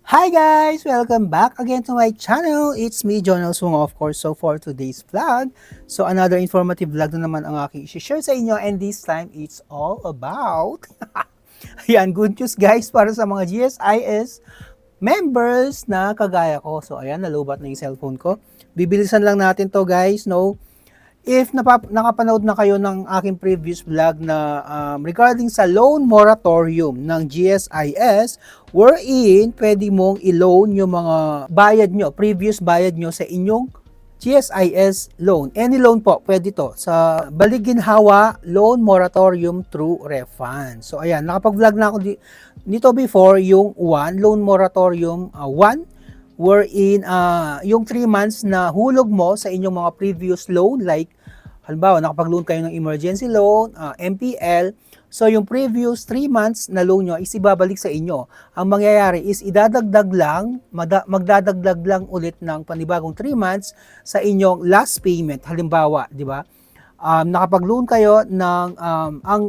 Hi guys! Welcome back again to my channel. It's me, Jonel Sungo, of course. So for today's vlog, another informative vlog na naman ang aking i-share sa inyo, and this time it's all about ayan, good news guys para sa mga GSIS members na kagaya ko. So ayan, nalubat na yung cellphone ko. Bibilisan lang natin to guys, no? If nakapanood na kayo ng aking previous vlog na regarding sa loan moratorium ng GSIS, wherein pwede mong i-loan yung mga bayad nyo, previous bayad nyo sa inyong GSIS loan. Any loan po, pwede to. Sa Baliginhawa Loan Moratorium through Refund. So ayan, nakapag-vlog na ako nito before, yung loan moratorium 1, wherein yung 3 months na hulog mo sa inyong mga previous loan, like halimbawa nakapag-loan kayo ng emergency loan, MPL, so yung previous 3 months na loan nyo is ibabalik sa inyo. Ang mangyayari is idadagdag lang, magdadagdag lang ulit ng panibagong 3 months sa inyong last payment. Halimbawa, di ba? Nakapag-loan kayo ng ang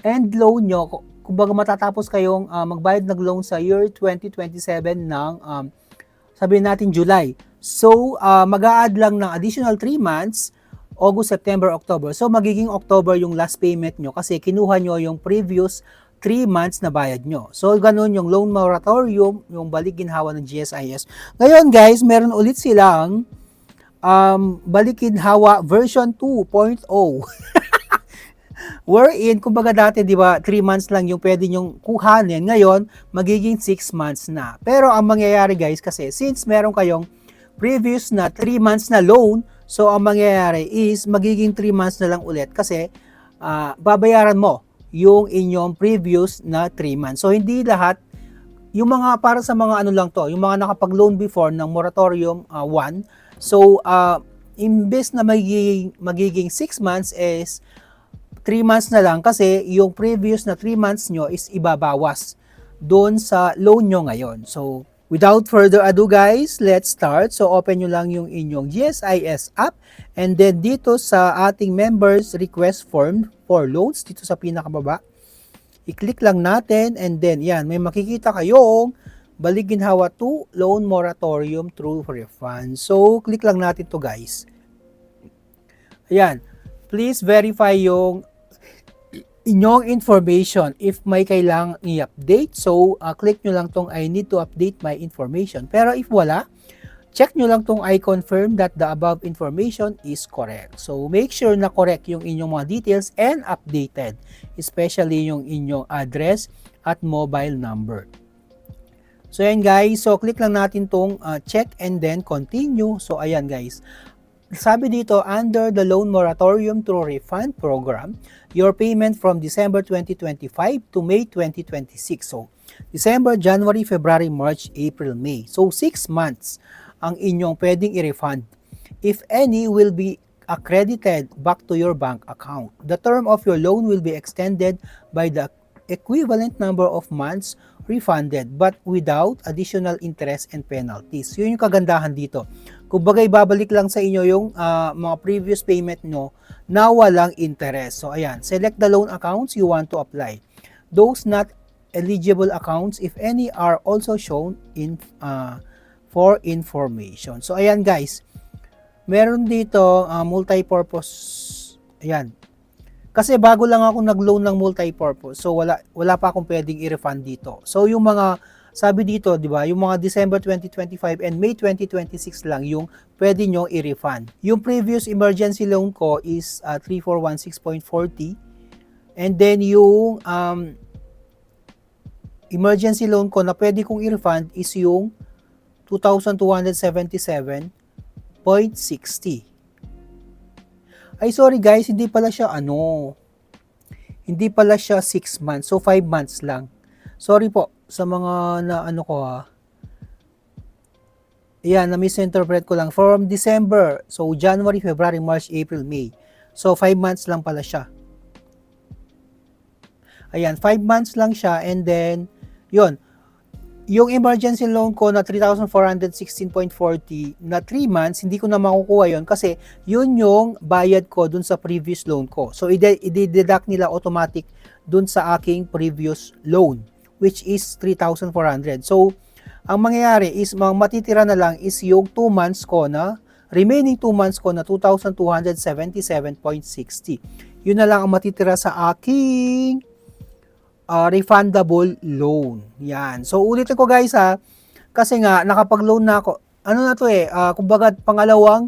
end loan nyo, kumbaga matatapos kayong magbayad ng loan sa year 2027 ng sabihin natin July. So, mag-a-add lang ng additional 3 months, August, September, October. So, magiging October yung last payment nyo kasi kinuha nyo yung previous 3 months na bayad nyo. So, ganun yung loan moratorium, yung balik-ginhawa ng GSIS. Ngayon guys, meron ulit silang balik-ginhawa version 2.0. Wherein, kumbaga dati, di ba, 3 months lang yung pwede nyong kuhanin. Ngayon, magiging 6 months na. Pero ang mangyayari guys, kasi since meron kayong previous na 3 months na loan, so ang mangyayari is magiging 3 months na lang ulit kasi babayaran mo yung inyong previous na 3 months. So, hindi lahat, yung mga para sa mga ano lang to, yung mga nakapag-loan before ng moratorium 1, so, imbes na magiging 6 months is 3 months na lang kasi yung previous na 3 months nyo is ibabawas doon sa loan nyo ngayon. So, without further ado guys, let's start. So, open nyo lang yung inyong GSIS app, and then dito sa ating members request form for loans, dito sa pinakababa, i-click lang natin, and then yan, may makikita kayong Balik-ginhawa 2 Loan Moratorium through Refund. So, click lang natin to guys. Ayan, please verify yung inyong information if may kailangang i-update. So, click nyo lang tong I need to update my information. Pero if wala, check nyo lang tong I confirm that the above information is correct. So, make sure na correct yung inyong mga details and updated. Especially yung inyong address at mobile number. So, ayan guys. So, click lang natin tong check and then continue. So, ayan guys. Sabi dito, under the loan moratorium through refund program, your payment from December 2025 to May 2026. So, December, January, February, March, April, May. So, 6 months ang inyong pwedeng i-refund. If any, will be accredited back to your bank account. The term of your loan will be extended by the equivalent number of months refunded but without additional interest and penalties. Yun yung kagandahan dito. Kung bagay babalik lang sa inyo yung mga previous payment nyo na walang interest. So ayan, select the loan accounts you want to apply. Those not eligible accounts, if any, are also shown in for information. So ayan guys, meron dito multi-purpose. Ayan. Kasi bago lang ako nag-loan ng multi-purpose. So wala pa akong pwedeng i-refund dito. So yung mga sabi dito, 'di ba, yung mga December 2025 and May 2026 lang yung pwede nyo i-refund. Yung previous emergency loan ko is 3416.40, and then yung emergency loan ko na pwede kong i-refund is yung 2,277.60. Ay, sorry guys, hindi pala siya hindi pala siya 6 months. So, 5 months lang. Sorry po sa mga na ano ko Ayan, na-misinterpret ko lang. From December, so January, February, March, April, May. So, 5 months lang pala siya. Ayan, 5 months lang siya, and then, yun, yung emergency loan ko na 3,416.40 na 3 months, hindi ko na makukuha yon kasi yun yung bayad ko dun sa previous loan ko. So, i-deduct nila automatic dun sa aking previous loan, which is 3,400. So, ang mangyayari is matitira na lang is yung 2 months ko na remaining 2 months ko na 2,277.60. Yun na lang ang matitira sa aking refundable loan. Yan. So ulitin ko guys ha, kasi nga nakapag-loan na ako. Ano na to kumbaga pangalawang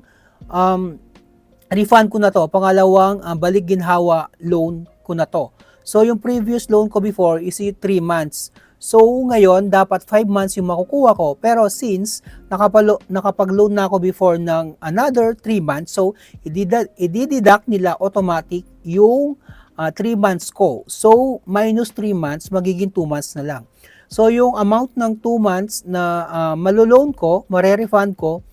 refund ko na to, pangalawang balik ginhawa loan ko na to. So yung previous loan ko before is 3 months. So ngayon dapat 5 months yung makukuha ko, pero since nakapag-loan na ako before ng another 3 months, so i-deduct nila automatic yung 3 months ko. So minus 3 months, magiging 2 months na lang. So yung amount ng 2 months na maloloan ko, mare-refund ko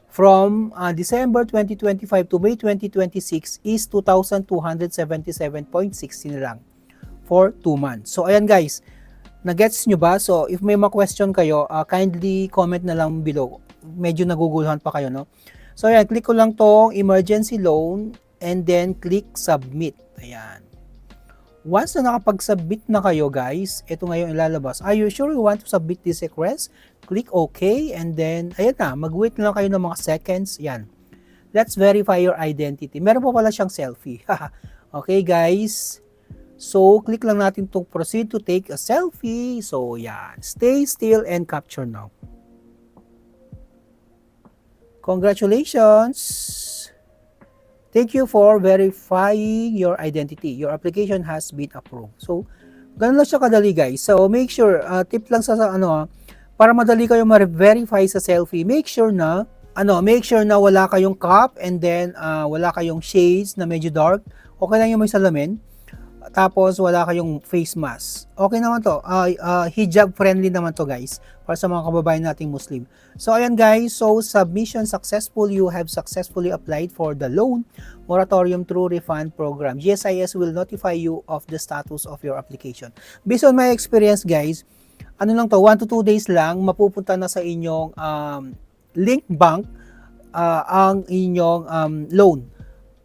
from December 2025 to May 2026 is 2,277.60 na lang for 2 months. So ayan guys, na-gets nyo ba? So if may ma-question kayo, kindly comment na lang below. Medyo naguguluhan pa kayo, no? So ayan, click ko lang tong emergency loan and then click submit. Ayan. Once na nakapag-submit na kayo guys, ito ngayon ilalabas. Are you sure you want to submit this request? Click OK and then, ayan na, mag-wait lang kayo ng mga seconds. Yan. Let's verify your identity. Meron pa pala siyang selfie. Okay guys. So, click lang natin itong proceed to take a selfie. So, yan. Stay still and capture now. Congratulations! Thank you for verifying your identity. Your application has been approved. So, ganun lang siya kadali guys. So, make sure, tip lang sa para madali kayo ma-verify sa selfie, make sure na wala kayong crop and then wala kayong shades na medyo dark. Okay lang yung may salamin. Tapos wala kayong face mask. Okay naman to. Hijab friendly naman to guys para sa mga kababayan nating Muslim. So ayan guys, so submission successful. You have successfully applied for the loan moratorium through refund program. GSIS will notify you of the status of your application. Based on my experience guys, ano lang to, 1 to 2 days lang mapupunta na sa inyong link bank ang inyong loan.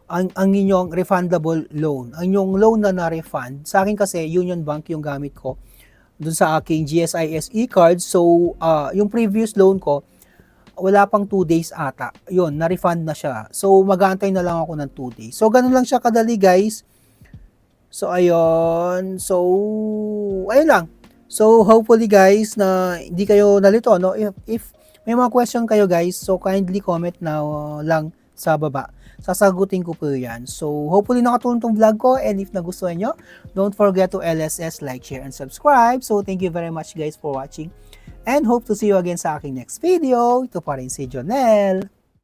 Ang inyong refundable loan. Ang inyong loan na na-refund, sa akin kasi Union Bank yung gamit ko dun sa aking GSIS e-card. So, yung previous loan ko, wala pang 2 days ata. Yun, na-refund na siya. So, mag-aantay na lang ako ng 2 days. So, ganun lang siya kadali guys. So, ayun. So, ayun lang. So, hopefully guys na hindi kayo nalito, no? If may mga question kayo guys, so kindly comment na lang sa baba. Sasagutin ko po yan. So, hopefully nakatulong tong vlog ko, and if nagustuhan nyo, don't forget to LSS, like, share, and subscribe. So, thank you very much guys for watching, and hope to see you again sa aking next video. Ito pa rin si Jonel.